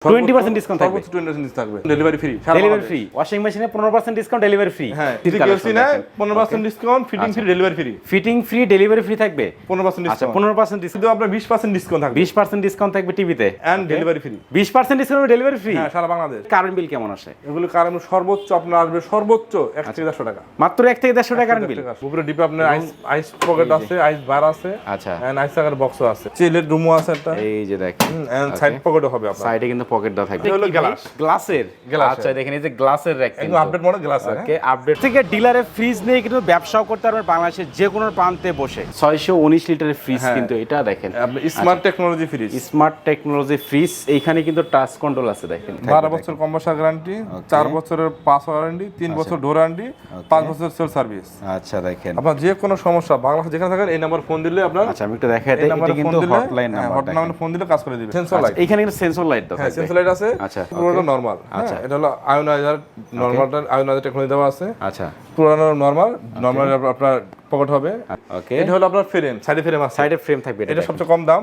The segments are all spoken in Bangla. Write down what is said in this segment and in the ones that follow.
20% ডিসকাউন্ট থাকবে, 20% ডিসকাউন্ট থাকবে, delivery free, delivery free. Washing মেশিনে 15% ডিসকাউন্ট, ডেলিভারি ফ্রি। হ্যাঁ, টিকিওসি না 15% discount, fitting free, delivery free. Fitting free, delivery free থাকবে 15% আচ্ছা ডিসকাউন্ট। 15% ডিসকাউন্ট, শুধু আপনার 20% ডিসকাউন্ট থাকবে, 20% ডিসকাউন্ট থাকবে টিভিতে and delivery free. 20% discount, delivery free. হ্যাঁ, সারা বাংলাদেশ। কারেন্ট বিল কেমন আসে? এগুলো কারণ সর্বোচ্চ আপনার আসবে সর্বোচ্চ 1 থেকে 150 টাকা, মাত্র 1 থেকে 150 টাকা কারেন্ট বিল। উপরে ডিপে আপনার আইস পকেট আছে, আইস বার আছে, আচ্ছা, এন্ড আইস আকার বক্সও আছে, চিলের রুমও আছে একটা, এই যে দেখেন, এন্ড সাইড পকেটও হবে আপনার, সাইডে কিন্তু পকেট দেওয়া থাকবে। হলো গ্লাস, গ্লাসের। আচ্ছা দেখেন, এই যে গ্লাসের র‍্যাক, একদম আপডেট মডেল গ্লাস। ওকে, আপডেট থেকে ডিলারে ফ্রিজ নিয়ে কিন্তু ব্যবসাও করতে পারবেন বাংলাদেশের যে কোনো প্রান্তে বসে। 619 লিটারের ফ্রিজ কিন্তু এটা দেখেন, আপনি smart technology fridge, smart technology fridge. এইখানে কিন্তু টাচ কন্ট্রোল আছে দেখেন, 12 বছর কম্প্রেসার গ্যারান্টি, 4 বছরের পাস ওয়ারেন্টি, 3 বছর ডোর ওয়ারেন্টি, 5 বছর সেল সার্ভিস। আচ্ছা দেখেন, আপনার যে কোনো সমস্যা বাংলাদেশ যেখানে থাকেন এই নাম্বার ফোন দিলে আপনার, আচ্ছা আমি একটু দেখাই দেই, এটা কিন্তু হটলাইন নাম্বার, হটলাইনে ফোন দিলে কাজ করে দিবে। সেন্সর লাইট, এখানে কিন্তু সেন্সর লাইট দাও, হ্যাঁ সেন্সর লাইট আছে। আচ্ছা, পুরোটা নরমাল। আচ্ছা, এটা হলো আয়োনাইজার, নরমালটা আয়োনাইজার টেকনোলজি দেওয়া আছে। আচ্ছা, পুরোনো নরমাল আপনার পকেট হবে। ওকে, এটা হলো আপনার ফ্রেম, সাইডে ফ্রেম আছে, সাইডে ফ্রেম থাকবে। এটা সবচেয়ে কম দাম,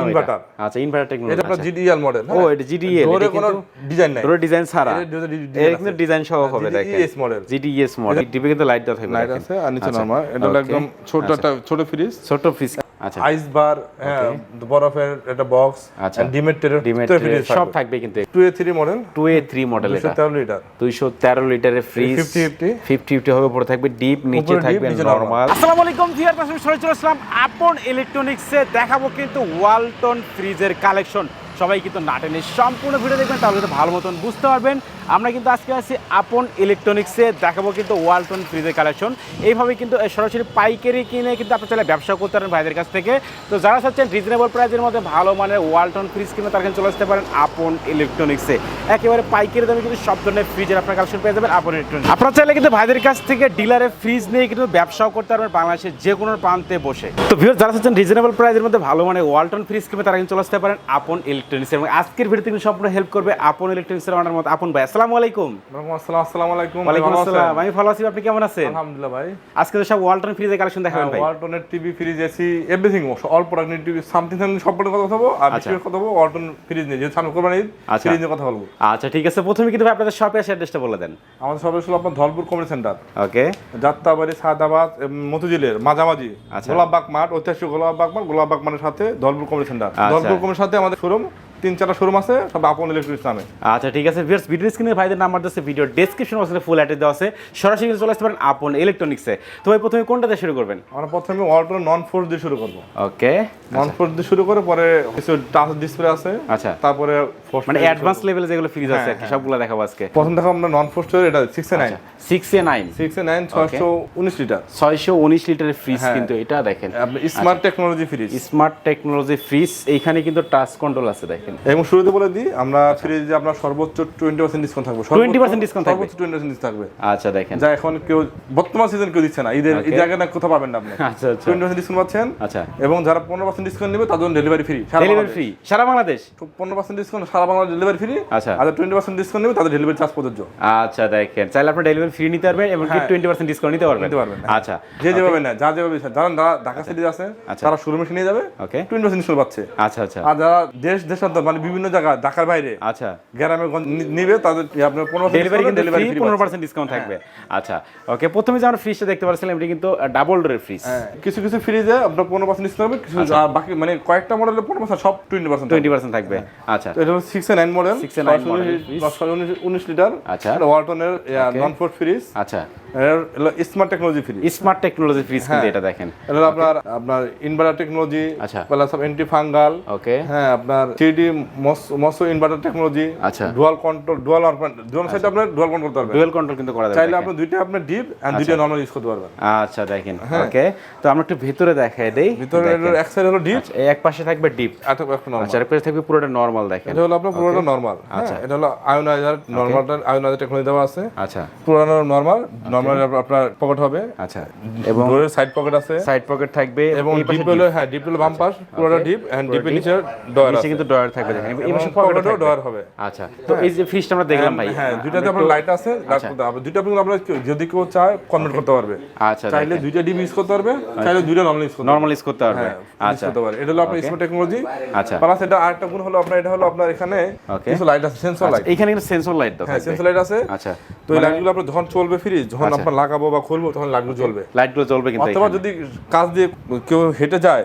ইনভার্টার। আচ্ছা, ইনভার্টার টেকনোলজি। এটা আপনার জিডিএল মডেল। ও, এটা জিডিএল, এটা কোনো ডিজাইন নাই, পুরো ডিজাইন ছাড়া, এটা কিন্তু ডিজাইন সহ হবে দেখেন, জিডিএস মডেল, জিডিএস মডেল। ডিপে কিন্তু লাইট দেওয়া থাকবে, লাইট আছে, আর নিচে নরমাল। এটা হলো একদম ছোট ফ্রিজ, ছোট ফ্রিজ। আচ্ছা, আইস বার, হ্যাঁ বরফের একটা বক্স, আচ্ছা, ডিমেট ফ্রিজ সব থাকবে কিন্তু। 2A3 মডেল, 2A3 মডেল, এটা 213 লিটার, 213 লিটারের ফ্রিজ। 50-50 হবে, উপরে থাকবে ডিপ, নিচে থাকবে নরমাল। আসসালামু আলাইকুম ভিউয়ার, পাশে সরে চলে আসলাম আপন ইলেকট্রনিক্সে। দেখাবো কিন্তু ওয়ালটন ফ্রিজের কালেকশন। সবাই কিন্তু না টেনে সম্পূর্ণ ভিডিও দেখবেন, তাহলে কিন্তু ভালো মতন বুঝতে পারবেন। আমরা কিন্তু আজকে আছি আপন ইলেকট্রনিক্সে, দেখাবো কিন্তু ওয়ালটন ফ্রিজের কালেকশন। এইভাবে কিন্তু সরাসরি পাইকারি কিনে কিন্তু আপনি চাইলে ব্যবসা করতে পারেন ভাইদের কাছ থেকে। তো যারা চাচ্ছেন রিজনেবল প্রাইসের মধ্যে ভালো মানের ওয়ালটন ফ্রিজ কিনে, তারা কিন্তু চলে আসতে পারেন আপন ইলেকট্রনিক্সে। একেবারে পাইকারি দামে কিন্তু সব ধরনের ফ্রিজের আপনার কালেকশন পেয়ে যাবেন আপন ইলেকট্রনিক্স। আপনারা চাইলে কিন্তু ভাইদের কাছ থেকে ডিলারে ফ্রিজ নিয়ে কিন্তু ব্যবসাও করতে পারবেন বাংলাদেশের যে কোনো প্রান্তে বসে। তো ভিউয়ার, যারা চাচ্ছেন রিজনেবল প্রাইসের মধ্যে ভালো মানের ওয়ালটন ফ্রিজ কিনে, তারা কিন্তু চলে আসতে পারেন আপন ইলেকট্রনিক্স। এবং আজকের ভিডিওতে কিন্তু সম্পূর্ণ হেল্প করবে আপন ইলেকট্রনিক্সের ওনার মত আপন ভাই। আসসালামু আলাইকুম। আসসালামু আলাইকুম। ওয়ালাইকুম আসসালাম। আমি ভালো আছি, আপনি কেমন আছেন? আলহামদুলিল্লাহ ভাই। আজকে তো সব ওয়ালটন ফ্রিজের কালেকশন দেখাবেন ভাই। ওয়ালটনের TV, fridge, AC, everything, all product নিয়ে টিভি সামথিং সব প্রোডাক্ট কথা বলবো। আর বিশেষ কথা বলবো ওয়ালটন ফ্রিজ নিয়ে, যেহেতু সামনে কোরবানি ঈদ, ফ্রিজ নিয়ে কথা বলবো। আচ্ছা ঠিক আছে, প্রথমে কিন্তু ভাই আপনাদের শপের অ্যাড্রেসটা বলে দেন। আমাদের শপ হলো আপনার ধলপুর কমিউনিটি সেন্টার, ওকে, যাত্রাবাড়ি সাদাবাদ মতিঝিলের মাঝামাঝি, গোলাপবাগ মাঠ, ঐতিহাসিক গোলাপবাগ মাঠ, গোলাপবাগ মাঠের সাথে ধলপুর কমিউনিটি সেন্টার। ধলপুর কমিউনিটির সাথে আমাদের শোরুম, 3-4টা শোরুম আছে, সব আপন ইলেকট্রনিক্স নামে। আচ্ছা ঠিক আছে ভিউয়ার্স, ভিডিও স্ক্রিনে ভাইদের নাম্বার দেওয়া আছে, ভিডিও ডেসক্রিপশন বক্সে ফুল অ্যাড্রেস দেওয়া আছে, সরাসরি চলে আসতে পারেন আপন ইলেকট্রনিক্সে। তো ভাই প্রথমে কোনটা দিয়ে শুরু করবেন? আমরা প্রথমে ওয়ালটন নন ফোর্স দিয়ে শুরু করব। ওকে, নন ফোর্স দিয়ে শুরু করে পরে কিছু টাচ ডিসপ্লে আছে। আচ্ছা, তারপরে মানে অ্যাডভান্স লেভেলে যেগুলো ফ্রিজ আছে আর কি, সবগুলো দেখাবো আজকে। প্রথম দেখাবো আমরা নন ফোর্স এটা 6A9 619 লিটার, 619 লিটারের ফ্রিজ কিন্তু এটা দেখেন, smart technology fridge, smart technology fridge. এইখানে কিন্তু টাচ কন্ট্রোল আছে দেখেন। এবং শুরুতে বলে দিই, আমরা ফ্রিজে আপনার সর্বোচ্চ 20% ডিসকাউন্ট থাকবে, 20% ডিসকাউন্ট থাকবে, সর্বোচ্চ 20% ডিসকাউন্ট থাকবে। আচ্ছা দেখেন, যা এখন কেউ বর্তমান সিজন কেউ দিচ্ছে না, ঈদের আগে না কোথাও পাবেন না আপনি। আচ্ছা আচ্ছা, 20% ডিসকাউন্ট পাচ্ছেন। আচ্ছা, এবং যারা 15% ডিসকাউন্ট নেবে তাদের জন্য ডেলিভারি ফ্রি, ডেলিভারি ফ্রি সারা বাংলাদেশ। 15% ডিসকাউন্ট সারা বাংলাদেশ ডেলিভারি ফ্রি। আচ্ছা, আর 20% ডিসকাউন্ট নেবে তাদের ডেলিভারি চার্জ প্রযোজ্য। আচ্ছা দেখেন, চাইলে আপনি ডেলিভারি ফ্রি নিতে পারবেন এবং 20% ডিসকাউন্ট নিতে পারবেন। আচ্ছা, যে যেভাবে না, যা যেভাবে যারা ঢাকা সিটিতে আছে তারা শোরুমে এসে নিয়ে যাবে, ওকে, 20% ডিসকাউন্ট পাচ্ছে। আচ্ছা আচ্ছা, আর যারা দেশান্তর মানে বিভিন্ন জায়গা, ঢাকার বাইরে, আচ্ছা, গ্রামে নিবে, তাদের আপনার 15% ডিসকাউন্ট থাকবে। আচ্ছা ওকে, প্রথমে যে আমরা ফ্রিজটা দেখতে পাচ্ছিলাম, এটা কিন্তু ডাবল ডোরের ফ্রিজ। কিছু কিছু ফ্রিজে আপনার 15% ডিসকাউন্ট হবে, কিছু বাকি মানে কয়েকটা মডেলে 15%, সব 20% থাকবে। আচ্ছা, এটা হলো 6A9 মডেল, 19 লিটার। আচ্ছা, ওয়ালটনের নন ফোর্স ফ্রিজ। আচ্ছা, smart technology fridge, smart technology fridge কিন্তু এটা দেখেন। এটা আপনার ইনভার্টার টেকনোলজি, আচ্ছা, প্লাস অ্যান্টি ফাঙ্গাল, ওকে, হ্যাঁ আপনার 3D মসো ইনভার্টার টেকনোলজি। আচ্ছা, ডুয়াল কন্ট্রোল, ডুয়াল সাইড আপনার ডুয়াল কন্ট্রোল করতে পারবেন, ডুয়াল কন্ট্রোল কিন্তু করা যাবে, চাইলে আপনি দুইটা আপনি ডিপ এন্ড দুইটা নরমাল ইউজ করতে পারবেন। আচ্ছা দেখেন, ওকে, তো আমরা একটু ভিতরে দেখাই দেই। ভিতরে এক সাইড হলো ডিপ, এক পাশে থাকবে ডিপ, আর একটা নরমাল। আচ্ছা, এর পাশে থাকবে পুরোটা নরমাল দেখেন। এটা হলো আপনার পুরোটা নরমাল। আচ্ছা, এটা হলো আয়োনাইজার, নরমালটা আয়োনাইজার টেকনোলজি দেওয়া আছে। আচ্ছা, পুরোটা নরমাল নরমাল আপনার পকেট হবে। আচ্ছা, এবং ডোরের সাইড পকেট আছে, সাইড পকেট থাকবে এবং ডিপ হলো ডিপ হলো বাম পাশ পুরোটা ডিপ এন্ড ডিপের নিচে ডয়ার আছে, কিন্তু ডয়ার থাকবে দেখেন, এই পাশে পকেটও ডয়ার হবে। আচ্ছা, তো এই যে ফ্রিজটা আমরা দেখলাম ভাই, হ্যাঁ দুইটাতে আপনার লাইট আছে, দুইটা আপনি আপনারা যদি কেউ চায় কনভার্ট করতে পারবে। আচ্ছা, চাইলে দুইটা ডিপ ইউজ করতে পারবে, চাইলে দুইটা নরমাল ইউজ করতে পারবে। আচ্ছা, এটা হলো আপনার স্মার্ট টেকনোলজি। আচ্ছা, প্লাস এটা আরেকটা গুণ হলো আপনার, এটা হলো আপনার এখানে কিছু লাইট আছে, সেন্সর লাইট। এখানে কিন্তু সেন্সর লাইট দাও, হ্যাঁ সেন্সর লাইট আছে। আচ্ছা, তো এই লাইটগুলো আপনার যখন চলবে ফ্রিজ, যখন আপনার লাগাবো বা খুলবো তখন লাইটগুলো জ্বলবে, কিন্তু অথবা যদি কাজ দিয়ে কেউ হেঁটে যায়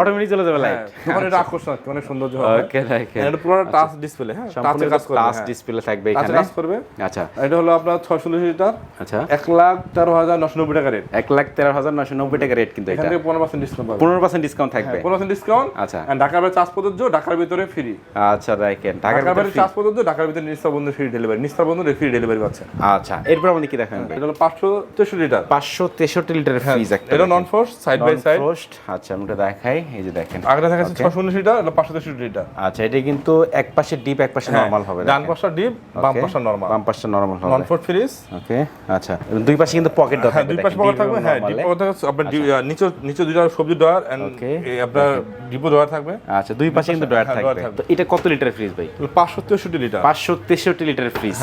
অটোমেটিক জ্বলে যাবে লাইট, তখন এটা আকর্ষণ অনেক সুন্দর হবে। ওকে, দেখেন এটা পুরো টাচ ডিসপ্লে, হ্যাঁ টাচে কাজ করবে, টাচ ডিসপ্লে থাকবে, এখানে কাজ করবে। আচ্ছা, এটা হলো আপনার 690 লিটার। আচ্ছা, 1,13,990 টাকা রেট, 1,13,990 টাকা রেট, কিন্তু এটা 15% ডিসকাউন্ট পাবে, 15% ডিসকাউন্ট থাকবে, 15% ডিসকাউন্ট। আচ্ছা, এন্ড ঢাকার বাইরে চার্জ প্রযোজ্য, ঢাকার ভিতরে ফ্রি। আচ্ছা, দেখেন ঢাকার বাইরে চার্জ প্রযোজ্য, ঢাকার ভিতরে নিস্তার বন্ধু ফ্রি ডেলিভারি, নিস্তার বন্ধু ফ্রি ডেলিভারি পাচ্ছেন। আচ্ছা, এরপর আমাদের কি দেখাবেন? এটা হলো 563 লিটার, 563 লিটারের ফ্রিজ একটা, এটা non frost side by side frost. আচ্ছা, আমি এটা দেখাই, এই যে দেখেন আগে দেখাচ্ছে 619 লিটার, এটা 563 লিটার। আচ্ছা, এটা কিন্তু এক পাশে ডিপ, এক পাশে নরমাল হবে, ডান পাশটা ডিপ, বাম পাশটা নরমাল, বাম পাশটা নরমাল হবে, নন ফ্রস্ট ফ্রিজ। ওকে, আচ্ছা, দুই পাশে কিন্তু পকেট দাও থাকবে, দুই পাশে পকেট থাকবে, হ্যাঁ ডিপ পকেট থাকবে, আপনার নিচে দুইটা সবজি ডয়ার এন্ড আপনার ডিপো ডয়ার থাকবে। আচ্ছা, দুই পাশে কিন্তু ডয়ার থাকবে। তো এটা কত লিটারের ফ্রিজ ভাই? 563 লিটার, 563 লিটারের ফ্রিজ।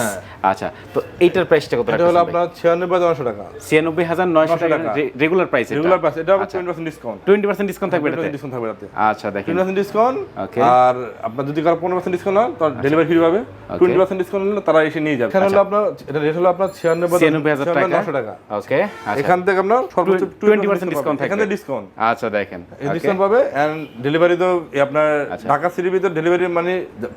আচ্ছা, তো এইটার প্রাইসটা কত? এটা হলো আপনার 96,900 টাকা, 96,900 টাকা রেগুলার প্রাইস। রেগুলার প্রাইস, এটা 20% ডিসকাউন্ট, 20% ডিসকাউন্ট থাকবে, এটাতে ডিসকাউন্ট থাকবে এটাতে। আচ্ছা, দেখেন 20% ডিসকাউন্ট। ওকে, আর আপনার যদি কারো 15% ডিসকাউন্ট হয় তাহলে ডেলিভারি ফ্রি পাবে, 20% ডিসকাউন্ট নিলে তারা এসে নিয়ে যাবে। এখানে হলো আপনার, এটা রেট হলো আপনার 96,900 টাকা। ওকে, এখান থেকে আপনার সর্বোচ্চ 20% ডিসকাউন্ট থাকবে, এখানে ডিসকাউন্ট। আচ্ছা, দেখেন এই ডিসকাউন্ট পাবে এন্ড ডেলিভারি তো আপনার ঢাকা সিটির ভিতর ডেলিভারি মানে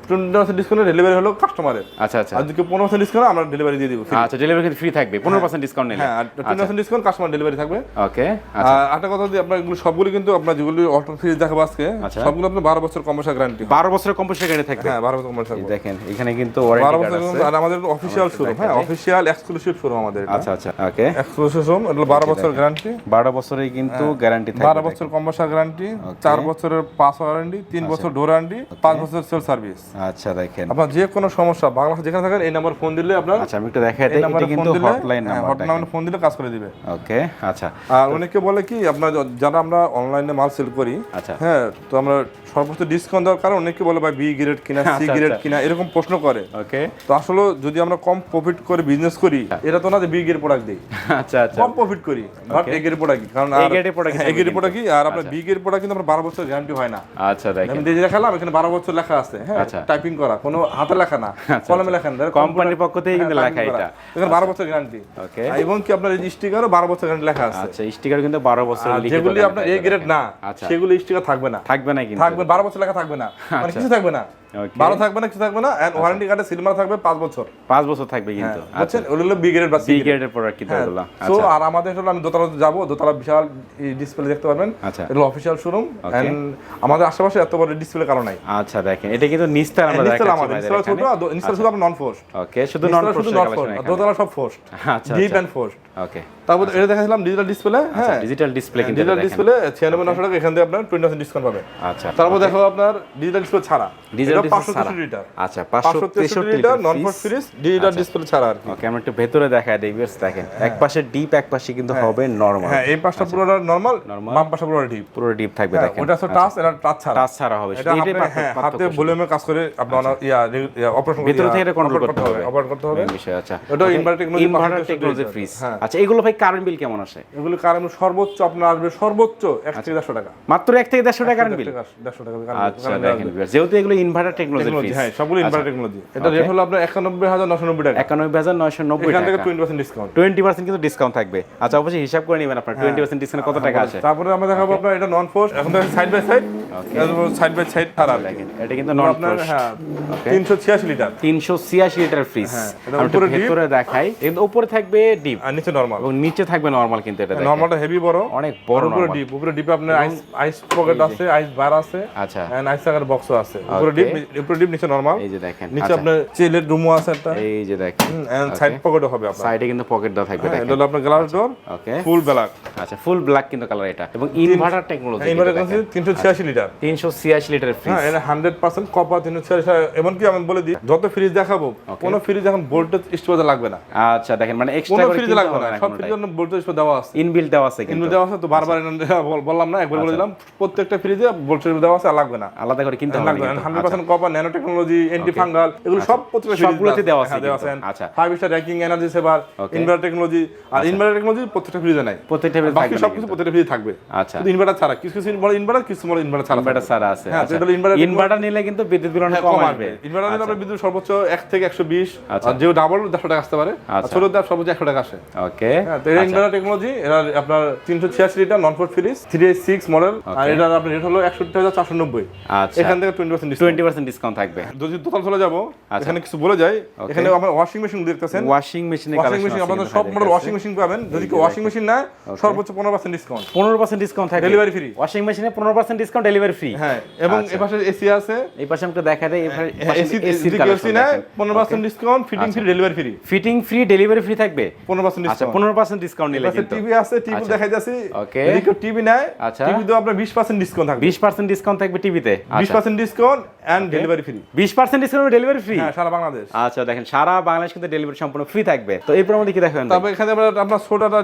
20% ডিসকাউন্ট, ডেলিভারি হলো কাস্টমারের। আচ্ছা, আচ্ছা, আর যদি 15% ডিসকাউন্ট আমরা ডেলিভারি দিয়ে দিব। আচ্ছা, ডেলিভারি কিন্তু ফ্রি থাকবে 15% ডিসকাউন্ট নিলে। হ্যাঁ, আর 20% ডিসকাউন্ট কাস্টমার ডেলিভারি থাকবে। ওকে, আচ্ছা, আরেকটা কথা যদি আপনার এগুলো সবগুলো কিন্তু আপনার যেগুলো ওয়ালটন ফ্রিজ দেখাবো আজকে, সবগুলো আপনার 12 বছর কম্প্রেসার গ্যারান্টি, 12 বছরের কম্প্রেসার গ্যারান্টি থাকবে। হ্যাঁ 12 বছর কম্প্রেসার। দেখেন এখানে কিন্তু ওয়ারেন্টি কার্ড আছে, আর আমাদের অফিশিয়াল শোরুম, হ্যাঁ অফিশিয়াল এক্সক্লুসিভ শোরুম আমাদের এটা। আচ্ছা, আচ্ছা, ওকে, এক্সক্লুসিভ শোরুম, এটা 12 বছর গ্যারান্টি, 12 বছরেই কিন্তু গ্যারান্টি থাকবে, 12 বছর কম্প্রেসার গ্যারান্টি, 4 বছরের পাস ওয়ারেন্টি, 3 বছর ডোর ওয়ারেন্টি, 5 বছর সেল সার্ভিস। আচ্ছা, দেখেন আপনার যে কোনো সমস্যা বাংলাদেশে যেখানে থাকেন এই নাম্বার ফোন দিলে আপনার, আচ্ছা আমি একটু দেখাই দেই, এটা কিন্তু হটলাইন নাম্বার, হটলাইনে ফোন দিলে কাজ করে দিবে। ওকে, আচ্ছা, আর অনেকে বলে কি আপনার যারা আমরা অনলাইনে মাল সেল করি, আচ্ছা হ্যাঁ তো আমরা সর্বোচ্চ ডিসকাউন্ট দেওয়ার কারণে অনেকে বলে ভাই বি গ্রেড কিনা, সি গ্রেড কিনা, এরকম প্রশ্ন করে। ওকে, তো আসলে যদি আমরা কম প্রফিট করে বিজনেস করি, এটা তো না যে বি গ্রেড প্রোডাক্ট দেই, আচ্ছা, আচ্ছা কম প্রফিট করি বাট এ গ্রেড প্রোডাক্ট, কারণ এ গ্রেড প্রোডাক্ট কি আর আপনার বি গ্রেড প্রোডাক্ট কিন্তু আমরা 12 বছর গ্যারান্টি হয় না। আচ্ছা, দেখেন আমি দেখে দেখালাম এখানে 12 বছর লেখা আছে, হ্যাঁ টাইপিং করা, কোনো হাতে লেখা না, কলমে লেখা না, কোম্পানির পক্ষ থেকে কিন্তু লেখা এটা, এখানে 12 বছর গ্যারান্টি। ওকে, এবং কি আপনার এই স্টিকারও 12 বছর গ্যারান্টি লেখা আছে। আচ্ছা, স্টিকার কিন্তু 12 বছর লিখিত, যেগুলি আপনার এ গ্রেড না সেগুলো স্টিকার থাকবে না, কিন্তু থাকবে 12 বছর লেখা থাকবে না, মানে কিছু থাকবে না, 12 থাকবে না, কিছু থাকবে না। এন্ড ওয়ারেন্টি কার্ডে সিলমার থাকবে 5 বছর, 5 বছর থাকবে কিন্তু। আচ্ছা, ওগুলো বি গ্রেড বা সি গ্রেডের প্রোডাক্ট কিন্তু এগুলো। সো আর আমাদের হলো আমি দোতলা যাব, দোতলা বিশাল ডিসপ্লে দেখতে পারবেন, এটা অফিশিয়াল শোরুম এন্ড আমাদের আশেপাশে এত বড় ডিসপ্লে কারণ নাই। আচ্ছা, দেখেন এটা কিন্তু নিস্তার আমরা দেখাচ্ছি, আমাদের নিস্তার ছোট, নিস্তার শুধু আপনার নন ফোর্সড। ওকে, শুধু নন ফোর্সড, দোতলা সব ফোর্সড, আচ্ছা, ডিপ এন্ড ফোর্সড। ওকে, তারপর এটা দেখাছিলাম ডিজিটাল ডিসপ্লে, হ্যাঁ ডিজিটাল ডিসপ্লে, কিন্তু ডিজিটাল ডিসপ্লে 96,900 টাকা, এখান থেকে আপনার 20% ডিসকাউন্ট পাবেন। আচ্ছা, তারপর দেখো আপনার ডিজিটাল ডিসপ্লে ছাড়া, ডিজিটাল 563 লিটার। আচ্ছা, 563 লিটার নন ফোর্স ফ্রিজ ডিজিটাল ডিসপ্লে ছাড়া আর কি। ওকে, আমরা একটু ভেতরে দেখাই দেই, ভিউয়ার্স দেখেন এক পাশে ডিপ, এক পাশে কিন্তু হবে নরমাল। হ্যাঁ, এই পাশটা পুরোটা নরমাল, বাম পাশটা পুরোটা ডিপ, পুরো ডিপ থাকবে। দেখেন ওটা হচ্ছে টাচ, এটা টাচ ছাড়া, টাচ ছাড়া হবে, এটা হাতে ভলিউমে কাজ করে আপনার অপারেশন ভিতর থেকে কন্ট্রোল করতে হবে, অপারেট করতে হবে বিষয়। আচ্ছা, এটা ইনভার্টার টেকনোলজি ফ্রিজ। আচ্ছা, এগুলো ভাই কারেন্ট বিল কেমন আসে? এগুলো কারেন্ট সর্বোচ্চ আপনার আসবে সর্বোচ্চ 1 থেকে 150 টাকা, মাত্র 1 থেকে 150 টাকা কারেন্ট বিল, 150 টাকা। আচ্ছা, দেখেন যেহেতু এগুলো ইনভার্টার টেকনোলজি ফ্রিজ, হ্যাঁ সবগুলো ইনভার্টার টেকনোলজি। এটা রেট হলো আপনার 91,990 টাকা, 91,990 এখান থেকে টাকা, 20% ডিসকাউন্ট, 20% কিন্তু ডিসকাউন্ট থাকবে। আচ্ছা, অবশ্যই হিসাব করে নেবেন আপনার 20% ডিসকাউন্ট কত টাকা আসে। তারপরে আমরা দেখাবো আপনার এটা নন ফোর্স, এখন দেখেন side by side, side by side ছাড়া দেখেন এটা কিন্তু নন ফোর্স, হ্যাঁ 386 লিটার, 386 লিটার ফ্রিজ। উপরে ভিতরে দেখাই, এর উপরে থাকবে ডিপ আর নিচে নরমাল, এবং নিচে থাকবে নরমাল, কিন্তু এটা দেখেন নরমালটা হেভি বড়, অনেক বড়, উপরে ডিপে আপনার আইস পকেট আছে, আইস বার আছে, আচ্ছা, এন্ড আইস রাখার বক্সও আছে, উপরে ডিপ উপরে ডিপ নিচে নরমাল। এই যে দেখেন নিচে আপনার চিলের রুমও আছে একটা। এই যে দেখেন এন্ড সাইড পকেটও হবে আপনার। সাইডে কিন্তু পকেট দেওয়া থাকবে দেখেন। এটা হলো আপনার গ্লাস ডোর। ওকে, ফুল ব্ল্যাক। আচ্ছা, ফুল ব্ল্যাক কিন্তু কালার এটা, এবং inverter technology. Inverter technology 386 litre. 386 লিটারের ফ্রিজ। হ্যাঁ, এটা 100% কপার 386। এমনকি আমি বলে দিই, যত ফ্রিজ দেখাবো কোনো ফ্রিজ এখন ভোল্টেজ স্টোরেজ লাগবে না। আচ্ছা দেখেন, মানে এক্সট্রা করে ফ্রিজ লাগবে না, সব ফ্রিজের জন্য ভোল্টেজ স্টোর দেওয়া আছে, ইনবিল্ট দেওয়া আছে। ইনবিল্ট দেওয়া আছে। তো বারবার বললাম না, একবার বলে দিলাম, প্রত্যেকটা ফ্রিজে ভোল্টেজ দেওয়া আছে, আর লাগবে না, আলাদা করে কিনতে হবে না। 100% copper, nano technology, anti fungal, এগুলো সব প্রত্যেকটা সবগুলোতে দেওয়া আছে। আচ্ছা, 5 star ranking, energy saver, inverter technology. আর ইনভার্টার টেকনোলজি প্রত্যেকটা ফ্রিজে নাই, প্রত্যেকটা ফ্রিজে বাকি সবকিছু প্রত্যেকটা ফ্রিজে থাকবে। আচ্ছা, শুধু ইনভার্টার ছাড়া, কিছু কিছু মডেল ইনভার্টার, কিছু মডেল ইনভার্টার ছাড়া। ইনভার্টার ছাড়া আছে। হ্যাঁ, আচ্ছা, তাহলে ইনভার্টার নিলে কিন্তু বিদ্যুৎ বিল অনেক কম আসবে। ইনভার্টার নিলে আপনার বিদ্যুৎ সর্বোচ্চ 1 থেকে 120, আর যেও ডাবল 100 টাকা আসতে পারে, আর ছোট দাম সর্বোচ্চ 100 টাকা আসে। ওকে, হ্যাঁ, তো ইনভার্টার টেকনোলজি, এটা আপনার 386 litre non frost fridge, 386 model. আর এটা আপনার রেট হলো 61,490। আচ্ছা, এখান থেকে 20% ডিসকাউন্ট থাকবে। যদি টোটাল চলে যাব, এখানে কিছু বলে যাই। এখানে আমরা ওয়াশিং মেশিন দেখতেছেন, ওয়াশিং মেশিনের কালেকশন। ওয়াশিং মেশিন আপনাদের সব মডেল ওয়াশিং মেশিন পাবেন। যদি কেউ ওয়াশিং মেশিন নেয়, সর্বোচ্চ 15% ডিসকাউন্ট। 15% ডিসকাউন্ট থাকবে, ডেলিভারি ফ্রি। ওয়াশিং মেশিনে 15% ডিসকাউন্ট, ডেলিভারি ফ্রি। হ্যাঁ, এবং এই পাশে এসি আছে, এই পাশে আমরা দেখা দেই। এসি কালেকশন নেয় 15% discount, fitting free, delivery free. Fitting free, delivery free থাকবে 15% ডিসকাউন্ট। আচ্ছা, 15% ডিসকাউন্ট নিলে কিন্তু। টিভি আছে, টিভি দেখাই যাচ্ছে। ওকে, যদি কেউ টিভি নেয়, আচ্ছা, টিভি তো আপনার 20% ডিসকাউন্ট থাকবে। 20% ডিসকাউন্ট থাকবে টিভিতে। 20% discount and delivery free. 20% discount, delivery free. হ্যাঁ, সারা বাংলাদেশ। আচ্ছা দেখেন, সারা বাংলাদেশ কিন্তু ডেলিভারি সম্পূর্ণ ফ্রি থাকবে। তো এরপর আমাদের কি দেখাবেন? তবে এখানে আপনার ছোটটা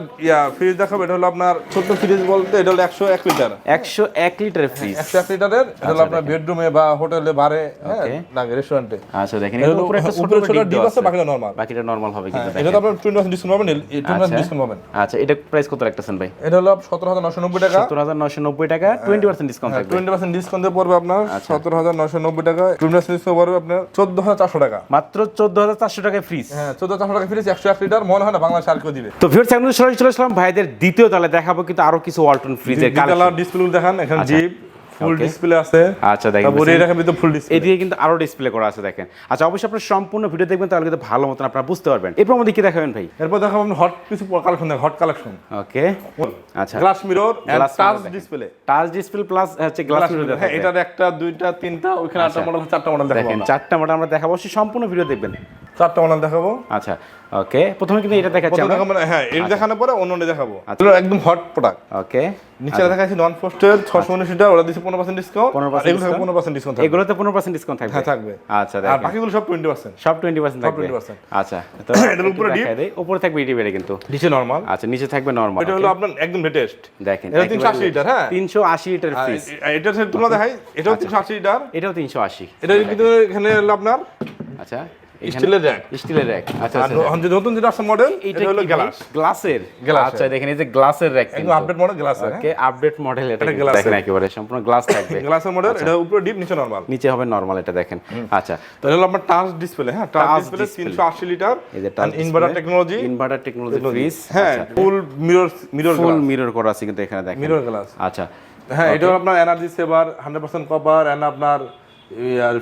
ফ্রিজ দেখাবো। এটা হলো আপনার ছোট ফ্রিজ বলতে, এটা হলো 101 লিটার। 101 লিটারের ফ্রিজ। 101 লিটারের। এটা হলো আপনার বেডরুমে বা হোটেলে, বারে, হ্যাঁ, না রেস্টুরেন্টে। আচ্ছা দেখেন, এর উপরে একটা ছোট ডিপ আছে, বাকিটা নরমাল। বাকিটা নরমাল হবে কিন্তু। এটা তো আপনার 20% ডিসকাউন্ট পাবেন, 20% ডিসকাউন্ট পাবেন। আচ্ছা, এটা প্রাইস কত রাখতেছেন ভাই? এটা হলো 17,990 টাকা। 17,990 টাকা, 20% ডিসকাউন্ট থাকবে। 20% ডিসকাউন্ট দিয়ে পড়বে আপনার 17,990 টাকা। 20% ডিসকাউন্ট পড়বে আপনার 14,400 টাকা। মাত্র 14,400 টাকায় ফ্রিজ। হ্যাঁ, 14,400 টাকা ফ্রিজ, 101 লিটার। মনে হয় না বাংলাদেশ আর কেউ দিবে। তো ভিউয়ার্স, আমরা সরাসরি চলে আসলাম ভাইদের দ্বিতীয় তলে। দেখাবো কিন্তু আরো কিছু ওয়ালটন ফ্রিজের কালেকশন। ডিসপ্লে দেখান, এখানে জিপ ফুল ডিসপ্লে আছে। আচ্ছা দেখেন, তারপরে এর এখানে ফুল ডিসপ্লে, এদিকে কিন্তু আরো ডিসপ্লে করা আছে দেখেন। আচ্ছা, অবশ্যই আপনারা সম্পূর্ণ ভিডিও দেখবেন, তাহলে কিন্তু ভালো মতন আপনারা বুঝতে পারবেন। এরপর আমাদের কি দেখাবেন ভাই? এরপর দেখাবো হট কিছু কালেকশন, হট কালেকশন। ওকে, আচ্ছা, glass mirror and touch display. Touch display plus হচ্ছে গ্লাস মিরর। হ্যাঁ, এটার একটা, দুইটা, তিনটা, ওখানে 8টা মডেল, 4টা মডেল দেখাবো। দেখেন, 4টা মডেল আমরা দেখাবো, অবশ্যই সম্পূর্ণ ভিডিও দেখবেন। 4টা মডেল দেখাবো। আচ্ছা, ওকে, প্রথমে কিন্তু এটা দেখাচ্ছি আমরা। হ্যাঁ, এটা দেখানোর পরে অন্যটা দেখাবো। এগুলো একদম হট প্রোডাক্ট। ওকে, নিচে দেখাচ্ছি নন ফ্রস্টেড 619 লিটার, ওটা দিছে 15% ডিসকাউন্ট। 15% ডিসকাউন্ট থাকবে। এগুলোতে 15% ডিসকাউন্ট থাকবে। হ্যাঁ, থাকবে। আচ্ছা, আর বাকিগুলো সব 20%। সব 20% থাকবে। 20%। আচ্ছা, তো এটার উপরে ডিপ, উপরে থাকবে ডিপ, কিন্তু নিচে নরমাল। আচ্ছা, নিচে থাকবে নরমাল। এটা হলো আপনার একদম লেটেস্ট। দেখেন, এটা 380 লিটার। হ্যাঁ, 380 লিটার ফ্রিজ। এটা তোমরা দেখাই, এটাও 380 লিটার, এটাও 380। এটা কিন্তু এখানে হলো আপনার, আচ্ছা, স্টিলের র্যাক। স্টিলের র্যাক। আচ্ছা, নতুন যেটা আছে মডেল, এটা হলো গ্লাসের। আচ্ছা দেখেন, এই যে গ্লাসের র্যাক, একদম আপডেট মডেল গ্লাস। ওকে, আপডেট মডেল। এটা দেখেন একেবারে সম্পূর্ণ গ্লাস থাকবে। গ্লাসের মডেল, এটা উপরে ডিপ, নিচে নরমাল। নিচে হবে নরমাল, এটা দেখেন। আচ্ছা, তো এটা হলো আপনার টাচ ডিসপ্লে। হ্যাঁ, touch display 380 litre, inverter technology. Inverter technology fridge. হ্যাঁ, ফুল মিরর করা আছে কিন্তু এখানে দেখেন, মিরর গ্লাস। আচ্ছা, হ্যাঁ, এটা হলো আপনার এনার্জি সেভার, 100% কপার, এন্ড আপনার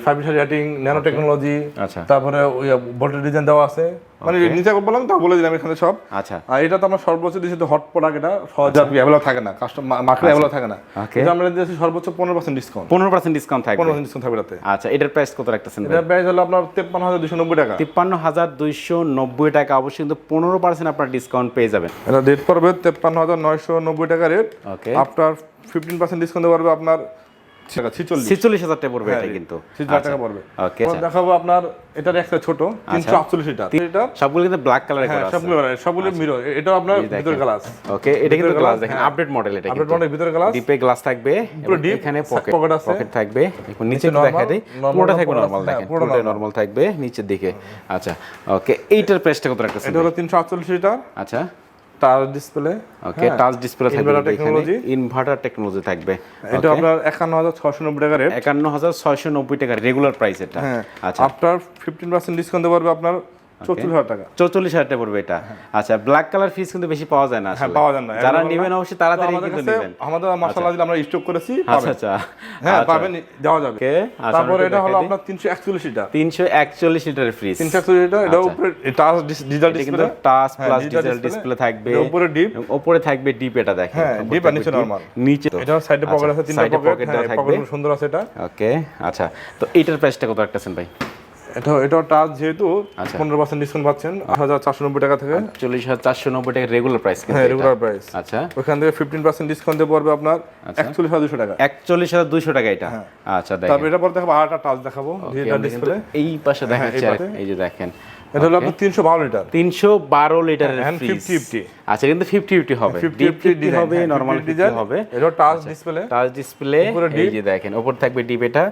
5 স্টার রেটিং, ন্যানো টেকনোলজি। আচ্ছা, তারপরে ওই ভোল্টেজ ডিজাইন দেওয়া আছে, মানে নিচে বললাম তো, বলে দিলাম এখানে সব। আচ্ছা, আর এটা তো আমরা সর্বোচ্চ দিয়েছি তো হট প্রোডাক্ট, এটা সহজে আর অ্যাভেলেবল থাকে না, কাস্টমার মার্কেটে অ্যাভেলেবল থাকে না। এটা আমরা দিয়েছি সর্বোচ্চ 15% ডিসকাউন্ট। 15% ডিসকাউন্ট থাকবে। 15% ডিসকাউন্ট থাকবে রাতে। আচ্ছা, এটার প্রাইস কত রাখতেছেন? এটার প্রাইস হলো আপনার 53,290 টাকা। 53,290 টাকা, অবশ্যই কিন্তু 15% আপনার ডিসকাউন্ট পেয়ে যাবেন। এটা রেট পড়বে 53,990 টাকা রেট। ওকে, আফটার 15% ডিসকাউন্ট পড়বে আপনার 46,000 টাকা পড়বে। এটা কিন্তু 46,000 টাকা পড়বে। ওকে, দেখাবো আপনার, এটার একটা ছোট 348 লিটার, সবগুলো কিন্তু ব্ল্যাক কালারে করা আছে। সবগুলো মিরর। এটা আপনার ভিতর গ্লাস। ওকে, এটা কিন্তু গ্লাস দেখেন, আপডেট মডেল। এটা আপডেট মডেল, ভিতর গ্লাস, ডিপে গ্লাস থাকবে, এখানে পকেট আছে, পকেট থাকবে। এখন নিচে দেখা দেই, পুরোটা থাকবে নরমাল। দেখেন, পুরোটা নরমাল থাকবে নিচের দিকে। আচ্ছা, ওকে, এইটার প্রাইসটা কত রাখতেছেন? এটা হলো 348 লিটার। আচ্ছা, টাচ ডিসপ্লে। ওকে, টাচ ডিসপ্লে থাকবে, এখানে ইনভার্টার টেকনোলজি থাকবে। এটা আপনার 51,690 টাকা রেট। 51,690 টাকা রেগুলার প্রাইস এটা। আচ্ছা, আফটার 15% ডিসকাউন্ট দেওয়া পড়বে আপনার 44,000 টাকা। 44,000 টাকা পড়বে এটা। আচ্ছা, ব্ল্যাক কালার ফ্রিজ কিন্তু বেশি পাওয়া যায় না আসলে। হ্যাঁ, পাওয়া যায় না। যারা নেবেন অবশ্যই তাড়াতাড়ি কিন্তু নেবেন। আমাদের মাশাআল্লাহ আমরা স্টক করেছি। আচ্ছা। হ্যাঁ, পাবেন, দেওয়া যাবে। তারপর এটা হলো আপনার 341 লিটার। 341 লিটারের ফ্রিজ। 341 লিটার। এটা উপরে touch digital display, touch plus digital display থাকবে। উপরে ডিপ, উপরে থাকবে ডিপ, এটা দেখেন। হ্যাঁ, ডিপ আর নিচে নরমাল। নিচে এটা সাইডে পকেট আছে, তিনটা পকেট থাকবে। সুন্দর আছে এটা। ওকে, আচ্ছা। তো এটার প্রাইসটা কত রাখতেছেন ভাই? এটা টাচ যেহেতু 15% ডিসকাউন্ট পাচ্ছেন 8,490 টাকা থেকে 40,490 টাকা রেগুলার প্রাইস কিন্তু। হ্যাঁ, রেগুলার প্রাইস। আচ্ছা, ওখান থেকে 15% ডিসকাউন্টে পড়বে আপনার 41,200 টাকা। 41,200 টাকা এটা। আচ্ছা, দেখেন। তারপর এটা পরে দেখাবো আরেকটা টাচ দেখাবো, ডিজিটাল ডিসপ্লে। এই পাশে দেখাচ্ছি, এই যে দেখেন। এটা হলো আপনার 312 লিটার। 312 লিটারের ফ্রিজ। 50-50 আচ্ছা, কিন্তু 50-50 হবে। 50-50 হবে, নরমাল ডিজাইন হবে। এটা টাচ ডিসপ্লে। টাচ ডিসপ্লে, এই যে দেখেন। উপর থাকবে ডিপ, এটা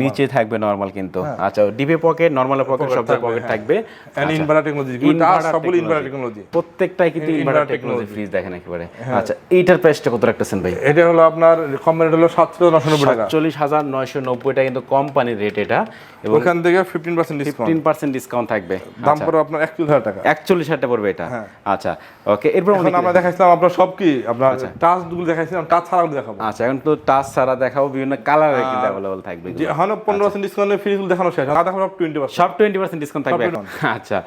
নিচে থাকবে নরমাল কিন্তু। আচ্ছা, ডিপে পকেট, নরমাল পকেট, সব পকেট থাকবে। এন্ড ইনভার্টার টেকনোলজি, টাচ সবগুলো ইনভার্টার টেকনোলজি। প্রত্যেকটাই কিন্তু ইনভার্টার টেকনোলজি ফ্রিজ দেখেন একেবারে। আচ্ছা, এইটার প্রাইসটা কত রাখতেছেন ভাই? এটা হলো আপনার কোম্পানি হলো 47,990 টাকা। 47,990 টাকা কিন্তু কোম্পানির রেট এটা। এবং ওখান থেকে 15% ডিসকাউন্ট থাকবে। দাম পড়বে আপনার 41,000 টাকা। 41,000 টাকা পড়বে এটা। আচ্ছা, ওকে। এরপর আমরা দেখাইছিলাম আপনার সব কি আপনার টাচ গুলো দেখাইছিলাম, টাচ ছাড়াও দেখাবো। আচ্ছা, এখন তো টাচ ছাড়া দেখাবো, বিভিন্ন কালারে কিন্তু अवेलेबल থাকবে। যে হলো 15% ডিসকাউন্টে ফ্রিজ গুলো দেখানো শেষ, না দেখাবো 20%। সব 20% ডিসকাউন্ট থাকবে। আচ্ছা,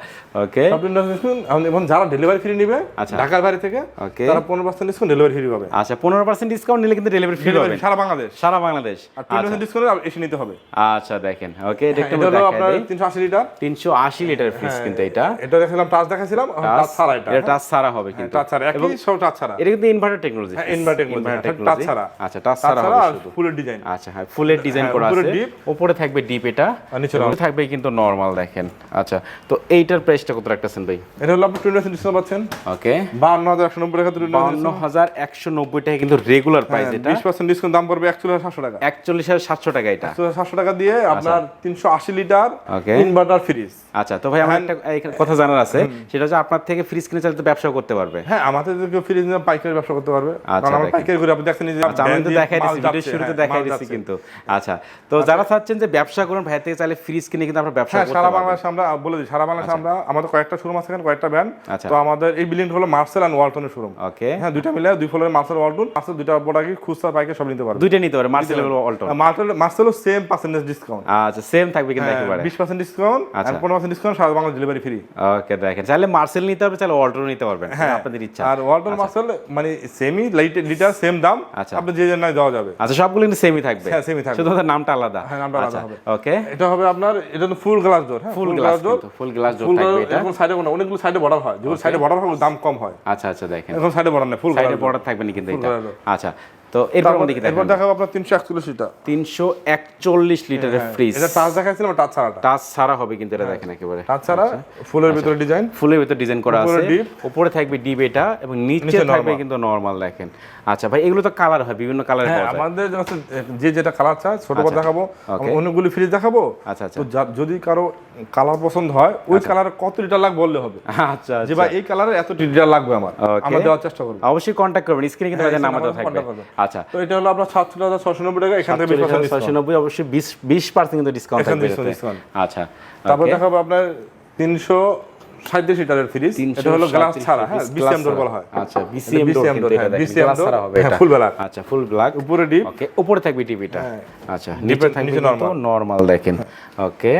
ওকে। সব 20% ডিসকাউন্ট। এবং যারা ডেলিভারি ফ্রি নেবে ঢাকার বাইরে থেকে, তারা 15% ডিসকাউন্ট ডেলিভারি ফ্রি পাবে। আচ্ছা, 15% ডিসকাউন্ট নিলে কিন্তু ডেলিভারি ফ্রি পাবে সারা বাংলাদেশ। সারা বাংলাদেশ। আর 20% ডিসকাউন্ট এসে নিতে হবে। আচ্ছা, দেখেন। ওকে, এটা হলো আপনার 380 লিটার। 380 লিটার ফ্রিজ কিন্তু এটা। এটা দেখালাম, টাচ দেখাইছিলাম, টাচ ছাড়া এটা। এটা টাচ ছাড়া হবে কিন্তু। টাচ ছাড়া, একই সব টাচ ছাড়া। এটা কিন্তু ইনভার্টার টেকনোলজি। হ্যাঁ, ইনভার্টার টেকনোলজি, টাচ ছাড়া। আচ্ছা, টাচ ছাড়া হবে শুধু। ফুলের ডিজাইন। আচ্ছা, হ্যাঁ, ফুলের ডিজাইন করা আছে। উপরে থাকবে ডিপ, এটা নিচে থাকবে কিন্তু নরমাল দেখেন। আচ্ছা, তো এইটার প্রাইসটা কত রাখতেছেন ভাই? এটা হলো আপনি 20% ডিসকাউন্ট পাচ্ছেন। ওকে, 52,190 টাকা। 52,190 টাকা কিন্তু রেগুলার প্রাইস এটা। 20% ডিসকাউন্ট দাম পড়বে 41,700 টাকা। 41,700 টাকা এটা। 41,700 টাকা দিয়ে আপনার 380 লিটার ইনভার্টার ফ্রিজ। আচ্ছা, তো ভাই আমার একটা কথা জানার আছে, সেটা হচ্ছে আপনার থেকে ফ্রিজ কিনে চাইলে তো ব্যবসা করতে পারবে। হ্যাঁ, আমাদের থেকে ফ্রিজ নিয়ে পাইকারি ব্যবসা করতে পারবে। কারণ আমরা পাইকারি করে আপনি দেখছেন যে আমি তো দেখাই দিচ্ছি, ভিডিও শুরুতে দেখাই দিচ্ছি কিন্তু। আচ্ছা, তো যারা চাচ্ছেন যে ব্যবসা করুন, ভাই থেকে চাইলে ফ্রিজ কিনে কিন্তু আমরা ব্যবসা করতে পারবো। সারা বাংলাদেশে আমরা বলে দিই, সারা বাংলাদেশে আমরা আমাদের কয়েকটা শোরুম আছে, কয়েকটা ব্র্যান্ড। তো আমাদের এই বিল্ডিং হলো মার্সেল এন্ড ওয়ালটনের শোরুম। ওকে, হ্যাঁ, দুইটা মিলে দুই ফ্লোরে মার্সেল ওয়ালটন আছে। দুইটা প্রোডাক্টই খুচরা পাইকারি সব নিতে পারবে। দুইটা নিতে পারবে, মার্সেল এবং ওয়ালটন। মার্সেলও সেম পার্সেন্টেজ ডিসকাউন্ট। আচ্ছা, সেম থাকবে কিন্তু একেবারে 20% ডিসকাউন্ট আর 15% ডিসকাউন্ট, সারা বাংলা ডেলিভারি ফ্রি। ওকে, দেখেন, চাইলে মার্সেল নিতে পারবে, চাইলে ওয়ালটন নিতে পারবেন, আপনাদের ইচ্ছা। আর ওয়ালটন মার্সেল মানে সেমই লিটার সেম দাম, আপনি যে জন্য দেওয়া যাবে। আচ্ছা, সবগুলো কিন্তু সেমই থাকবে। হ্যাঁ, সেমই থাকবে, শুধু নামটা আলাদা। হ্যাঁ, নামটা আলাদা হবে। ওকে, এটা হবে আপনার, এটা তো ফুল গ্লাস ডোর। হ্যাঁ, ফুল গ্লাস ডোর। ফুল গ্লাস ডোর থাকবে এটা। এখন সাইডে কোনো অনেকগুলো সাইডে বর্ডার হয়, যেগুলো সাইডে বর্ডার হয় দাম কম হয়। আচ্ছা, আচ্ছা, দেখেন, এখন সাইডে বর্ডার নেই, ফুল সাইডে বর্ডার থাকবে না কিন্তু এটা। আচ্ছা, তো এরপর দেখাবো আপনার 341 লিটার। 341 লিটারের ফ্রিজ। এটা টাচ দেখাইছিলাম, টাচ ছাড়া। টাচ ছাড়া হবে কিন্তু এটা দেখেন একেবারে। টাচ ছাড়া, ফুলের ভিতরে ডিজাইন, ফুলের ভিতরে ডিজাইন করা আছে। উপরে থাকবে ডিপ এটা, এবং নিচে থাকবে কিন্তু নরমাল দেখেন। আচ্ছা ভাই, এগুলো তো কালার হয়, বিভিন্ন কালারে পাওয়া যায়। আমাদের যে যেটা কালার চায়, ছোট বড় দেখাবো, অনেকগুলো ফ্রিজ দেখাবো। আচ্ছা, আচ্ছা, তো যদি কারো কালার পছন্দ হয়, ওই কালারে কত লিটার লাগবে বললে হবে। আচ্ছা, যে ভাই এই কালারে এত লিটার লাগবে আমার, আমরা দেওয়ার চেষ্টা করব। অবশ্যই কন্টাক্ট করবেন, স্ক্রিনে কিন্তু আমাদের নাম্বার থাকবে। আচ্ছা, তো এটা হলো আপনার 47,690 টাকা, এখান থেকে 690, অবশ্যই 20% কিন্তু ডিসকাউন্ট থাকবে। আচ্ছা, তারপর দেখাবো আপনার 337 লিটারের ফ্রিজ। এটা হলো গ্লাস ছাড়া, হ্যাঁ, বিসিএম ডোর বলা হয়। আচ্ছা, বিসিএম ডোর কিন্তু এটা গ্লাস ছাড়া হবে এটা। Full black. আচ্ছা, ফুল ব্ল্যাক, উপরে ডিপ। ওকে, উপরে থাকবে ডিপ এটা। আচ্ছা, নিচে থাকবে নরমাল দেখেন। ওকে,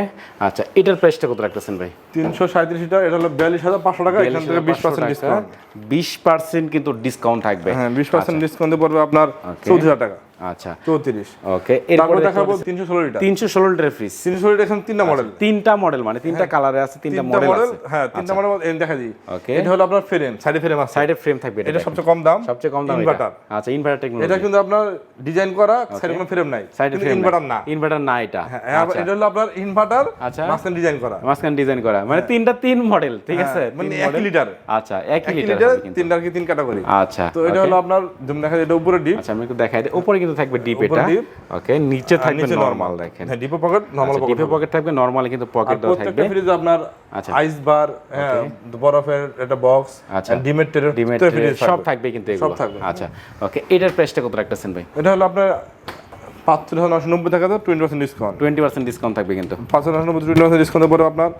আচ্ছা, এটার প্রাইসটা কত রাখতেছেন ভাই? 337 লিটার, এটা হলো 42,500 টাকা, এখান থেকে 20% ডিসকাউন্ট। 20% কিন্তু ডিসকাউন্ট থাকবে। হ্যাঁ, 20% ডিসকাউন্টে পড়বে আপনার 14,000 টাকা। আচ্ছা, 34। ওকে, এরপর দেখাবো 316 লিটার। 316 litre fridge. 316 লিটার, এখন তিনটা মডেল। তিনটা মডেল মানে তিনটা কালারে আছে, তিনটা মডেল আছে। হ্যাঁ, তিনটা মডেল এন দেখা দিই। ওকে, এটা হলো আপনার ফ্রেম, সাইডে ফ্রেম আছে। সাইডে ফ্রেম থাকবে এটা সবচেয়ে কম দাম, সবচেয়ে কম দাম ইনভার্টার। আচ্ছা, ইনভার্টার টেকনোলজি। এটা কিন্তু আপনার ডিজাইন করা, সাইডে কোনো ফ্রেম নাই, সাইডে ফ্রেম ইনভার্টার না। ইনভার্টার না এটা। হ্যাঁ, এটা হলো আপনার ইনভার্টার, আচ্ছা, মাঝখানে ডিজাইন করা। মাঝখানে ডিজাইন করা, মানে তিনটা তিন মডেল, ঠিক আছে, মানে 1 লিটার। আচ্ছা, 1 লিটার, তিনটার কি তিন ক্যাটাগরি। আচ্ছা, তো এটা হলো আপনার জুম দেখা যায়, এটা উপরে ডিপ। আচ্ছা, আমি একটু দেখাই দিই। উপরে কিন্তু থাকবে ডিপ এটা। ওকে, নিচে থাকবে নরমাল দেখেন। হ্যাঁ, deep pocket, normal pocket. Deep pocket থাকবে, নরমালি কিন্তু পকেট দাও থাকবে। প্রত্যেকটা ফ্রিজে আপনার আইস বার, বরফের একটা বক্স, ডিমেট ট্রে সব থাকবে কিন্তু এগুলো। আচ্ছা, ওকে, এটার প্রাইসটা কত রাখতেছেন ভাই? এটা হলো আপনার 5,990 টাকা, 20% ডিসকাউন্ট। 20% ডিসকাউন্ট থাকবে কিন্তু। 5,990 20% ডিসকাউন্ট পড়বে আপনার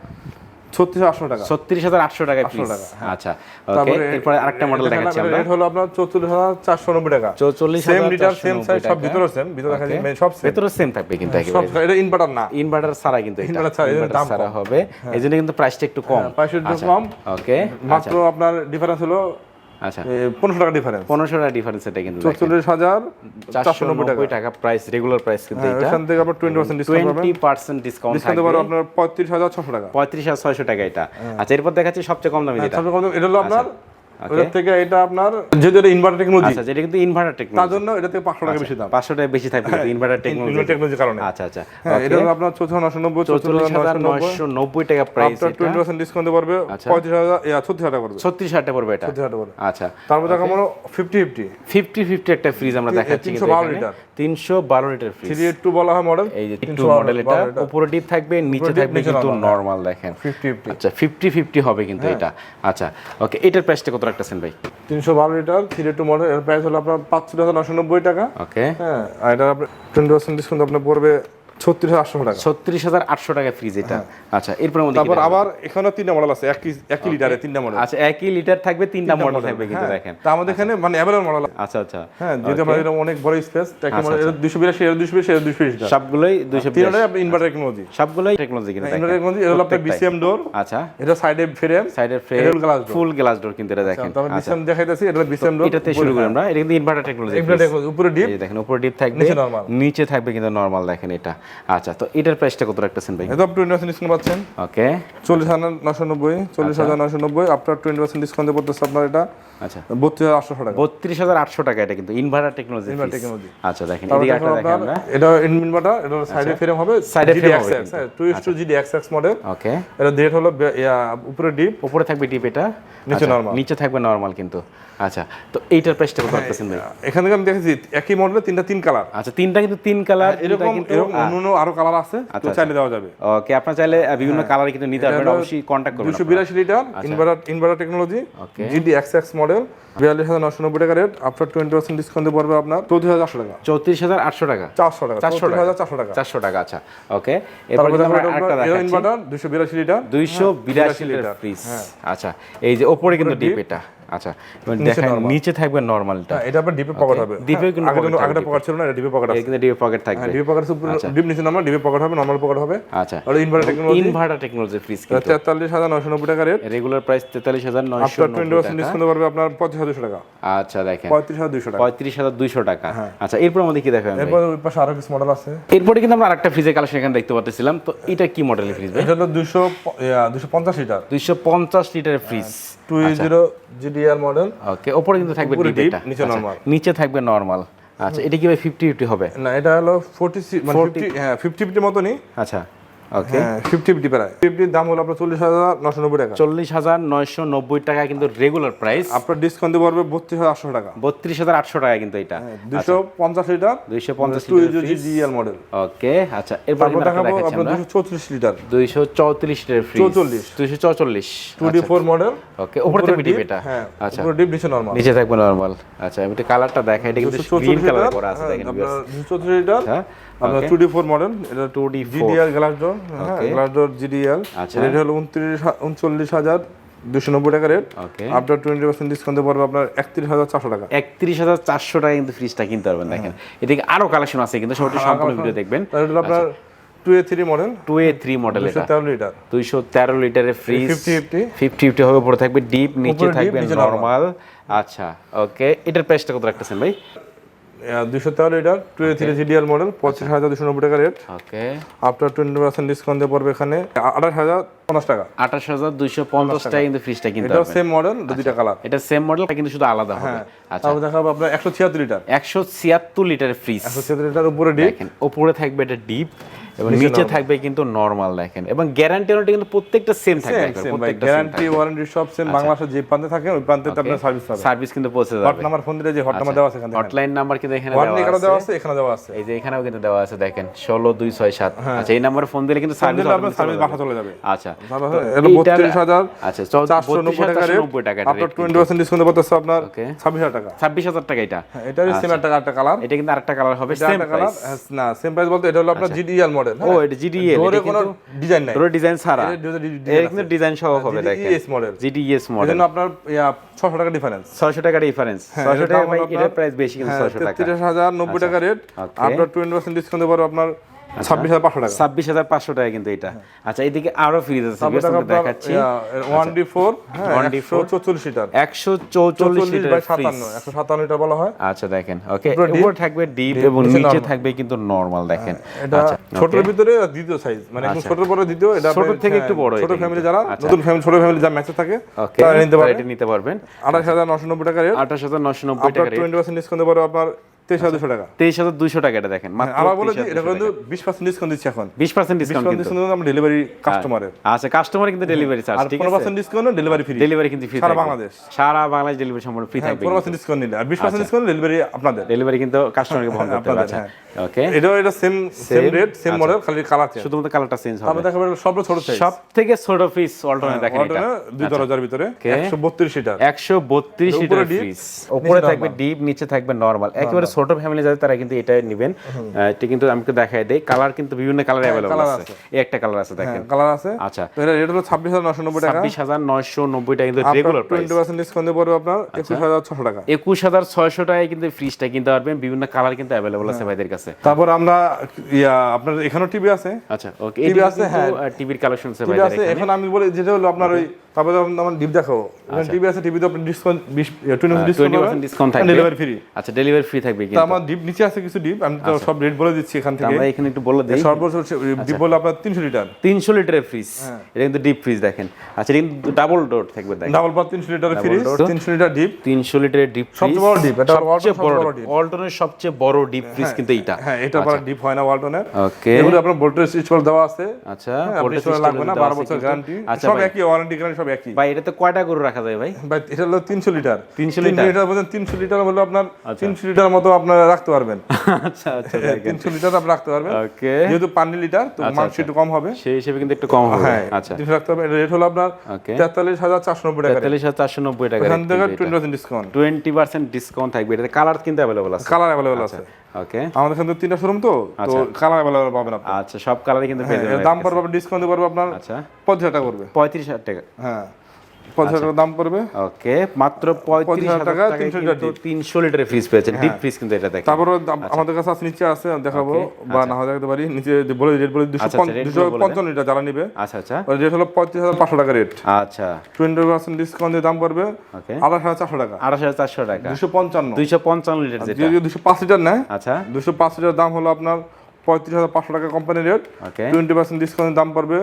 36,800 টাকা। 36,800 টাকায় পিস। আচ্ছা ওকে, এরপর আরেকটা মডেল দেখাচ্ছি আমরা। এটা হলো আপনার 44,490 টাকা। 44,490 সেম লিটার সেম সাইজ সব ভিতরে সেম, ভিতরে দেখা যায় সব সেম। ভিতরে সেম থাকবে কিন্তু একেবারে। সব এটা ইনভার্টার না, ইনভার্টার ছাড়া কিন্তু এটা ইনভার্টার ছাড়া হবে, এইজন্য কিন্তু প্রাইসটা একটু কম। প্রাইসটা একটু কম। ওকে, মাত্র আপনার ডিফারেন্স হলো আচ্ছা 1500 টাকা ডিফারেন্স। 1500 টাকা ডিফারেন্স, এটা কিন্তু 44,490 টাকা প্রাইস, রেগুলার প্রাইস কিন্তু এটা। এখান থেকে আবার 20% ডিসকাউন্ট পাবেন। 20% ডিসকাউন্ট থাকবে, পাবেন আপনার 35,600 টাকা। 35,600 টাকা এটা। আচ্ছা, এরপর দেখাচ্ছি সবচেয়ে কম দামি যেটা। সবচেয়ে কম দামি এটা হলো আপনার ওর থেকে এটা আপনার যেটা ইনভার্টার টেকনোলজি। আচ্ছা, যেটা কিন্তু ইনভার্টার টেকনোলজি, তার জন্য এটা থেকে 500 টাকা বেশি দাম। 500 টাকা বেশি থাকবে কিন্তু ইনভার্টার টেকনোলজির কারণে। আচ্ছা আচ্ছা, এটা হলো আপনার 44,990 টাকা প্রাইস। আপনার 20% ডিসকাউন্ট পড়বে 36,000 টাকা পড়বে। 36,000 টাকা পড়বে এটা। 36,000 পড়বে। আচ্ছা, তারপর দেখো আমরা 50 একটা ফ্রিজ আমরা দেখাচ্ছি কিন্তু 312 লিটার 312 লিটার ফ্রিজ। 382 বলা হয় মডেল। এই যে 2 মডেল, এটা উপরে ডিপ থাকবে, নিচে থাকবে কিন্তু নরমাল। দেখেন 50 আচ্ছা 50 হবে কিন্তু এটা। আচ্ছা ওকে, এটার প্রাইসটা কত রাখতেছেন ভাই? 312 লিটার 382 মডেল, এর প্রাইস হলো আপনার 65,990 টাকা। ওকে, হ্যাঁ, আর এটা আপনার 20% ডিসকাউন্ট আপনার পড়বে 36,800 টাকা। 36,800 টাকা ফ্রিজ এটা। আচ্ছা, এরপর মধ্যে তারপর আবার এখানে তিনটা মডেল আছে, একই লিটারে তিনটা মডেল। আচ্ছা, একই লিটার থাকবে, তিনটা মডেল থাকবে কিন্তু দেখেন। তা আমাদের এখানে মানে अवेलेबल মডেল। আচ্ছা আচ্ছা, হ্যাঁ, যেটা আমাদের অনেক বড় স্পেস, একই মডেল। এটা 282 এর 220 সবগুলোই 220। তিনটাই আপনি ইনভার্টার টেকনোলজি, সবগুলোই টেকনোলজি কিন্তু ইনভার্টার টেকনোলজি। এটা হলো আপনার বিসিএম ডোর। আচ্ছা, এটা সাইডে ফ্রেম, ফুল গ্লাস ডোর কিন্তু এটা দেখেন। আচ্ছা, বিসিএম দেখাইতেছি, এটা বিসিএম ডোর। এটাতে শুরু করি আমরা। এটা কিন্তু ইনভার্টার টেকনোলজি। উপরে ডিপ, এই দেখেন উপরে ডিপ থাকবে, নিচে থাকবে কিন্তু নরমাল। দেখেন এটা। আচ্ছা, তো এটার প্রাইসটা কত রাখতেছেন ভাই? এটা 20% ডিসকাউন্ট পাচ্ছেন। ওকে, 40,990 40,990 আফটার 20% ডিসকাউন্ট পড়তেছে আপনার এটা। আচ্ছা, 32,800 টাকা। 32,800 টাকা এটা কিন্তু ইনভার্টার টেকনোলজি। আচ্ছা, দেখেন এদিকে একটা দেখেন আমরা। এটা ইনভার্টার, এটা সাইডে ফ্রেম হবে, সাইডে ফ্রেম হবে 2:2 GDXX মডেল। ওকে, এটা ডেট হলো উপরে ডিপ, উপরে থাকবে ডিপ, এটা নিচে নরমাল, নিচে থাকবে নরমাল কিন্তু। আচ্ছা, তো এইটার প্রাইসটা কত রাখতেছেন ভাই? এখান থেকে আমি দেখেছি একই মডেলে তিন কালার। আচ্ছা, তিনটা কিন্তু 3 কালার। এরকম অন্য আরো কালার আছে, তো চাইলে দেওয়া যাবে। ওকে, আপনারা চাইলে বিভিন্ন কালারে কিন্তু নিতে পারবেন, অবশ্যই কন্টাক্ট করবেন। 282 litre inverter technology GDXX model, 42,990 টাকা রেট। আফটার 20% ডিসকাউন্ট পড়বে আপনার 34,800 টাকা। 34,800 টাকা, 400 টাকা, 400 টাকা। আচ্ছা ওকে, এরপর আমরা আরেকটা দেখাচ্ছি। Inverter 282 litre 282 litre fridge. আচ্ছা, এই যে উপরে কিন্তু ডিপ এটা। আচ্ছা, দেখেন নিচে থাকবে নরমালটা। এটা আপনার ডিপে পকেট হবে। ডিপে কিন্তু আগেটা পকেট ছিল না, এটা ডিপে পকেট আছে। এটা কিন্তু ডিপে পকেট থাকবে। ডিপে পকেট আছে, উপরে ডিপ নিচে নরমাল, ডিপে পকেট হবে, নরমাল পকেট হবে। আচ্ছা, আর ইনভার্টার টেকনোলজি ফ্রিজ কিন্তু 43,990 টাকা rate. Regular price 43,990 after 20% discount পড়বে আপনার 35,200 টাকা। আচ্ছা, দেখেন 35,200 টাকা, 35,200 টাকা। আচ্ছা, এরপর আমাদের কি দেখাবেন? এরপর ওই পাশে আরো কিছু মডেল আছে। এরপরে কিন্তু আমরা আরেকটা ফ্রিজের কালেকশন এখানে দেখতে পাচ্ছিলাম। তো এটা কি মডেলের ফ্রিজ ভাই? এটা হলো 250 লিটার 250 লিটারের ফ্রিজ, 20 GDR মডেল। ওকে, উপরে কিন্তু থাকবে ডিপ, এটা নিচে নরমাল, নিচে থাকবে নরমাল। আচ্ছা, এটা কি ভাই 50-50 হবে? না, এটা হলো 40 মানে 50, হ্যাঁ 50-50 মতনই। আচ্ছা ওকে, 50-50 প্রায়। 50 দাম হলো আপনার 40,990 টাকা। 40,990 টাকা কিন্তু রেগুলার প্রাইস। আপনার ডিসকাউন্ট দিয়ে পড়বে 32,800 টাকা। 32,800 টাকা কিন্তু এটা। 250 litre 250 litre GDL model. Okay, আচ্ছা, এরপর আমরা দেখাবো আপনার 234 litre 234 litre fridge. 244 2D4 model. Okay, উপরে থাকবে ডিপ এটা। আচ্ছা, উপরে ডিপ, নিচে নরমাল, নিচে থাকবে নরমাল। আচ্ছা, আমি একটু কালারটা দেখাই, এটা কিন্তু গ্রিন কালার করা আছে দেখেন। আপনার 234 লিটার আপনার 2D4 মডেল, এটা 2D4 GDL গ্লাস ডোর। হ্যাঁ, গ্লাস ডোর GDL। রেট হলো 39,290 টাকা রেট। আফটার 20% ডিসকাউন্ট পড়বে আপনার 31,400 টাকা। 31,400 টাকা কিন্তু ফ্রিজটা কিনতে পারবেন। দেখেন এদিকে আরো কালেকশন আছে কিন্তু, সবটা সম্পূর্ণ ভিডিও দেখবেন। এটা হলো আপনার 2A3 মডেল, 2A3 মডেল, এটা 213 লিটার 213 লিটারের ফ্রিজ। 50-50 হবে, উপরে থাকবে ডিপ, নিচে থাকবে নরমাল। আচ্ছা ওকে, এটার প্রাইসটা কত রাখতেছেন ভাই? 213 লিটার 2A3 GDL মডেল, 25,290 টাকা রেট। ওকে, আফটার 20% ডিসকাউন্ট দিয়ে পড়বে এখানে 28,050 টাকা। 28,250 টাকা কিন্তু ফ্রিজটা কিনতে এটা পারবেন। সেম মডেল, দুইটা কালার। এটা সেম মডেল কিন্তু শুধু আলাদা হবে। আচ্ছা, তারপর দেখাবো আপনার 176 লিটার 176 লিটারের ফ্রিজ। 176 লিটার উপরে ডিপ, দেখেন উপরে থাকবে এটা ডিপ এবং নিচে থাকবে কিন্তু নরমাল। দেখেন, এবং গ্যারান্টি কিন্তু প্রত্যেকটা সেম থাকবে, প্রত্যেকটা গ্যারান্টি ওয়ারেন্টি সব সেম। বাংলাদেশে যে প্রান্তে থাকে ওই প্রান্তে আপনার সার্ভিস পাবেন। সার্ভিস কিন্তু পৌঁছে যাবে। হট নাম্বার ফোন দিলে যে হট নাম্বার দেওয়া আছে এখানে, হটলাইন নাম্বার কিন্তু এখানে দেওয়া আছে, এখানে দেওয়া আছে। এই যে এখানেও কিন্তু দেওয়া আছে, দেখেন 16267। আচ্ছা, এই নাম্বারে ফোন দিলে কিন্তু সার্ভিস বাসা চলে যাবে। আচ্ছা, এটা 32,000 আচ্ছা 490 টাকা। আপনার 20% ডিসকাউন্ট পড়তেছে আপনার 26,000 টাকা। 26,000 টাকা এটা। এটা সেম একটা কালার। এটা কিন্তু আরেকটা কালার হবে, সেম প্রাইস না, সেম প্রাইস বলতে এটা হলো আপনার GDL মডেল। ও এটা জিডিএস, ডোরে কোনো ডিজাইন নাই, ডোরে ডিজাইন ছাড়া, এর কিন্তু ডিজাইন সহ হবে দেখেন, জিডিএস মডেল, জিডিএস মডেল। এজন্য আপনার 600 টাকা ডিফারেন্স, 600 টাকা ডিফারেন্স, 600 টাকা ভাই এটার প্রাইস বেশি কিন্তু 600 টাকা, 33090 টাকা রেট। আপনার 20% ডিসকাউন্ট দেবো আপনার 26500 টাকা, 26500 টাকা কিন্তু এটা। আচ্ছা এইদিকে আরো ফ্রিজ আছে, আমি দেখাচ্ছি 1D4, 144 litre, 144 litre fridge, 157 litre বলা হয়। আচ্ছা দেখেন, ওকে, উপরে থাকবে ডিপ এবং নিচে থাকবে কিন্তু নরমাল দেখেন। আচ্ছা ছোটর ভিতরে দ্বিতীয় সাইজ, মানে একদম ছোটর পরে দ্বিতীয়, এটা ছোট থেকে একটু বড়, ছোট ফ্যামিলি যারা নতুন ফ্যামিলি, ছোট ফ্যামিলি যারা ম্যাচে থাকে তারা নিতে পারবেন। 28990 টাকা রেট, 28990 টাকা রেট। 20% ডিসকাউন্ট দেবো আপনার 23200 টাকা, 23200 টাকা। এটা দেখেন মাত্র, আবার বলে দিই এটা কিন্তু 20% ডিসকাউন্ট দিচ্ছি এখন, 20% ডিসকাউন্ট কিন্তু আমরা ডেলিভারি কাস্টমারের। আচ্ছা কাস্টমার কিন্তু ডেলিভারি চার্জ, ঠিক আছে, 15% ডিসকাউন্ট ডেলিভারি ফ্রি, ডেলিভারি কিন্তু ফ্রি সারা বাংলাদেশ, সারা বাংলাদেশ ডেলিভারি সম্পূর্ণ ফ্রি থাকবে। 15% ডিসকাউন্ট নিলে আর 20% ডিসকাউন্ট ডেলিভারি আপনাদের, ডেলিভারি কিন্তু কাস্টমারকে বহন করতে হবে। আচ্ছা ওকে, এটা সেম রেট সেম মডেল, খালি কালার চেঞ্জ, শুধুমাত্র কালারটা চেঞ্জ হবে। আমরা দেখাবো সবচেয়ে ছোট সাইজ, সবথেকে ছোট ফ্রিজ ওয়ালটনে দেখেন, এটা 2 দরজার ভিতরে 132 লিটার, 132 লিটার ফ্রিজ, উপরে থাকবে ডিপ, নিচে থাকবে নরমাল। একেবারে ছোট ফ্যামিলি যাদের তারা কিন্তু এটা নেবেন। এটা কিন্তু আমাকে দেখাই দেই, কালার কিন্তু বিভিন্ন কালার अवेलेबल আছে, এই একটা কালার আছে দেখেন, কালার আছে। আচ্ছা এটা রেট হলো 26990 টাকা, 26990 টাকা কিন্তু রেগুলার প্রাইস। 20% ডিসকাউন্ট দিয়ে পড়বে আপনার 21600 টাকা, 21600 টাকায় কিন্তু ফ্রিজটা কিনতে পারবেন, বিভিন্ন কালার কিন্তু अवेलेबल আছে ভাইদের কাছে। তারপর আমরা আপনার এখানেও টিভি আছে। আচ্ছা ওকে, টিভি আছে, হ্যাঁ টিভির কালেকশন আছে ভাইদের এখানে। এখন আমি বলি যেটা হলো আপনার ওই, তারপরে আমরা ডিপ দেখাবো, টিভি আছে, টিভিতে আপনি ডিসকাউন্ট 20% ডিসকাউন্ট থাকবে, ডেলিভারি ফ্রি। আচ্ছা ডেলিভারি ফ্রি থাকবে কিন্তু। আমার ডিপ নিচে আছে কিছু ডিপ, আমি তো সব রেট বলে দিচ্ছি এখান থেকে, আমরা এখানে একটু বলে দেই। সর্বোচ্চ ডিপ বলে আপনার 300 লিটার, 300 লিটারের ফ্রিজ, এটা কিন্তু ডিপ ফ্রিজ দেখেন। আচ্ছা এটা কিন্তু ডাবল ডোর থাকবে দেখেন, ডাবল পার 300 লিটারের ফ্রিজ, 300 লিটার ডিপ, 300 লিটারের ডিপ ফ্রিজ, সবচেয়ে বড় ডিপ, এটা ওয়ালটনের সবচেয়ে বড় ডিপ ফ্রিজ কিন্তু এটা। হ্যাঁ এটা বড় ডিপ হয় না ওয়ালটনের। ওকে, এগুলো আপনার ভোল্টেজ সুইচ দেওয়া আছে। আচ্ছা ভোল্টেজ সুইচ লাগবে না, 12 বছর গ্যারান্টি, সব একই ওয়ারেন্টি গ্যারান্টি সব একই। ভাই এটাতে কয়টা গরু রাখা যায় ভাই? ভাই এটা হলো 300 লিটার, 300 লিটার বলেন, 300 লিটার হলো আপনার 300 লিটার মতো আপনারা রাখতে পারবেন। আচ্ছা আচ্ছা 300 লিটার আপনি রাখতে পারবেন। ওকে, যেহেতু 5 লিটার তো মাংস একটু কম হবে, সেই হিসেবে কিন্তু একটু কম হবে। আচ্ছা 300 রাখতে হবে। রেট হলো আপনার 43490 টাকা, 43490 টাকা। এখান থেকে 20% ডিসকাউন্ট, 20% ডিসকাউন্ট থাকবে। এটাতে কালার কিন্তু अवेलेबल আছে, কালার अवेलेबल আছে। ওকে, আমাদের এখানে 3টা শোরুম তো কালার अवेलेबल পাবেন আপনি। আচ্ছা সব কালারই কিন্তু পেয়ে যাবেন। দাম পড়বে ডিসকাউন্ট পড়বে আপনার, আচ্ছা 35000 টাকা পড়বে, 35000 টাকা। হ্যাঁ 5000 টাকা দাম পড়বে। ওকে, মাত্র 35000 টাকা 300 লিটারের ফ্রিজ পেয়েছেন, ডিপ ফ্রিজ কিন্তু এটা দেখেন। তারপর আমাদের কাছে আছে, নিচে আছে দেখাবো বা না দেখাতে পারি, নিচে বলে রেট বলে 255 লিটার যারা নেবে। আচ্ছা আচ্ছা, রেট হলো 35500 টাকা রেট। আচ্ছা 20% ডিসকাউন্ট দিয়ে দাম পড়বে 28400 টাকা, 28400 টাকা, 255 লিটার যেটা, যদি 205 লিটার নেয়, আচ্ছা 205 লিটার দাম হলো আপনার 35500 টাকা কোম্পানি রেট। 20% ডিসকাউন্ট দাম পড়বে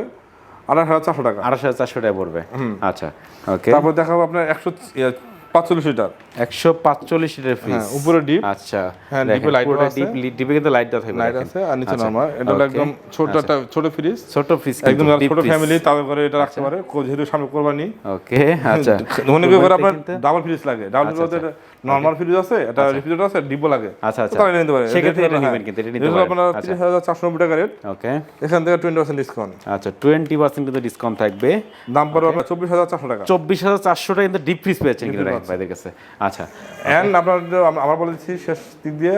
28400 টাকা, 28400 টাকা পড়বে। আচ্ছা ওকে, তারপর দেখাবো আপনার 145 লিটার, 145 লিটার ফ্রিজ, উপরে ডিপ। আচ্ছা হ্যাঁ ডিপে লাইট আছে, ডিপে কিন্তু লাইট দেওয়া থাকবে, লাইট আছে, আর নিচে নরমাল। এটা হলো একদম ছোট ফ্রিজ, ছোট ফ্রিজ, একদম ছোট ফ্যামিলি তাও করে এটা রাখতে পারে, যেহেতু সামনে কোরবানি। ওকে আচ্ছা, মনে করে আপনার ডাবল ফ্রিজ লাগে, ডাবল ফ্রিজ নরমাল ফ্রিজ আছে, এটা রেফ্রিজারেটর আছে, ডিপও লাগে। আচ্ছা আচ্ছা, তাহলে নিতে পারে, সেক্ষেত্রে এটা নেবেন কিন্তু এটা নিতে পারেন। আপনার 30490 টাকা রেট। ওকে, এখান থেকে 20% ডিসকাউন্ট, আচ্ছা 20% কিন্তু ডিসকাউন্ট থাকবে, দাম পড়বে আপনার 24400 টাকা, 24400 টাকা কিন্তু ডিপ ফ্রিজ পেয়েছেন কিন্তু ভাইদের কাছে। আচ্ছা এন্ড আপনার আমরা বলে দিচ্ছি শেষ দিক দিয়ে,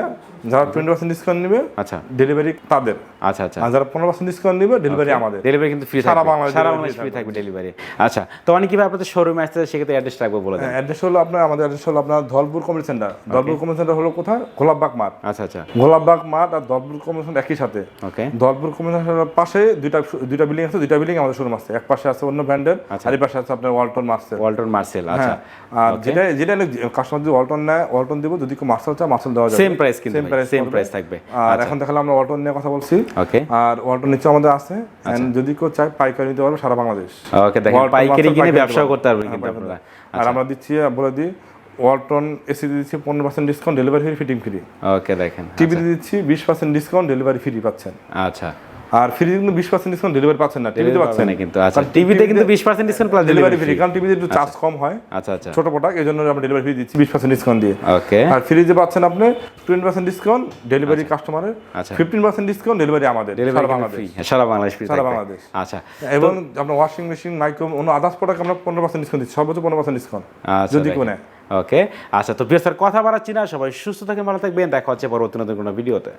যারা 20% ডিসকাউন্ট নেবে, আচ্ছা ডেলিভারি তাদের, আচ্ছা আচ্ছা, আর যারা 15% ডিসকাউন্ট নেবে ডেলিভারি আমাদের, ডেলিভারি কিন্তু ফ্রি থাকবে, সারা বাংলাদেশ ফ্রি থাকবে ডেলিভারি। আচ্ছা তো অনেক কিভাবে আপনাদের শোরুমে আসতে সেক্ষেত্রে অ্যাড্রেস রাখবো বলে দেন। অ্যাড্রেস হলো আমাদের অ্যাড্রেস হলো আপনার Dhalpur community centre. Dhalpur community centre হলো কোথায়? গোলাপবাগ মাঠ। আচ্ছা আচ্ছা, গোলাপবাগ মাঠ আর ধলপুর কমিউনিটি সেন্টার একই সাথে। ওকে, ধলপুর কমিউনিটি সেন্টারের পাশে দুইটা বিল্ডিং আছে, দুইটা বিল্ডিং আমাদের শোরুম আছে। এক পাশে আছে অন্য ব্র্যান্ডের, আর এই পাশে আছে আপনার ওয়ালটন মার্সেল। আচ্ছা, আর যেটা কাস্টমার যদি ওয়ালটন নেয় ওয়ালটন দেব, যদি কেউ মার্সেল চায় মার্সেল দেওয়া যাবে, সেম প্রাইস কিন্তু সেম প্রাইস থাকবে। আর এখন দেখালাম আমরা ওয়ালটন নিয়ে কথা বলছি। ওকে, আর ওয়ালটন নিচে আমাদের আছে, এন্ড যদি কেউ চায় পাইকারি নিতে পারবে সারা বাংলাদেশ। ওকে, দেখেন পাইকারি কিনে ব্যবসা করতে পারবেন কিন্তু আপনারা। আর আমরা দিচ্ছি, বলে দিই, ওয়ালটন এসি দিচ্ছি 15% discount, delivery free, fitting free. Okay, দেখেন টিভি দিচ্ছি 20% ডিসকাউন্ট, ডেলিভারি ফ্রি পাচ্ছেন। আচ্ছা, আর ফ্রি কিন্তু 20% ডিসকাউন্ট, ডেলিভারি পাচ্ছেন না, টিভিতে পাচ্ছেন না কিন্তু। আচ্ছা, টিভিতে কিন্তু 20% ডিসকাউন্ট প্লাস ডেলিভারি ফ্রি, কারণ টিভিতে একটু চার্জ কম হয়। আচ্ছা আচ্ছা, ছোট প্রোডাক্ট, এজন্য আমরা ডেলিভারি ফ্রি দিচ্ছি 20% ডিসকাউন্ট দিয়ে। ওকে, আর ফ্রিজে পাচ্ছেন আপনি 20% ডিসকাউন্ট, ডেলিভারি কাস্টমারের, 15% ডিসকাউন্ট, ডেলিভারি আমাদের, সারা বাংলাদেশ, সারা বাংলাদেশ। আচ্ছা, এবং আপনার ওয়াশিং মেশিন, মাইক্রোওভেন, অন্য আদার্স প্রোডাক্ট আমরা 15% ডিসকাউন্ট দিচ্ছি, সর্বোচ্চ 15% ডিসকাউন্ট যদি কেউ নেয়। ওকে, আচ্ছা তো বিয়ার স্যার কথা বাড়াচ্ছি না, সবাই সুস্থ থাকেন, ভালো থাকবেন, দেখা হচ্ছে পরবর্তী নতুন কোনো ভিডিওতে।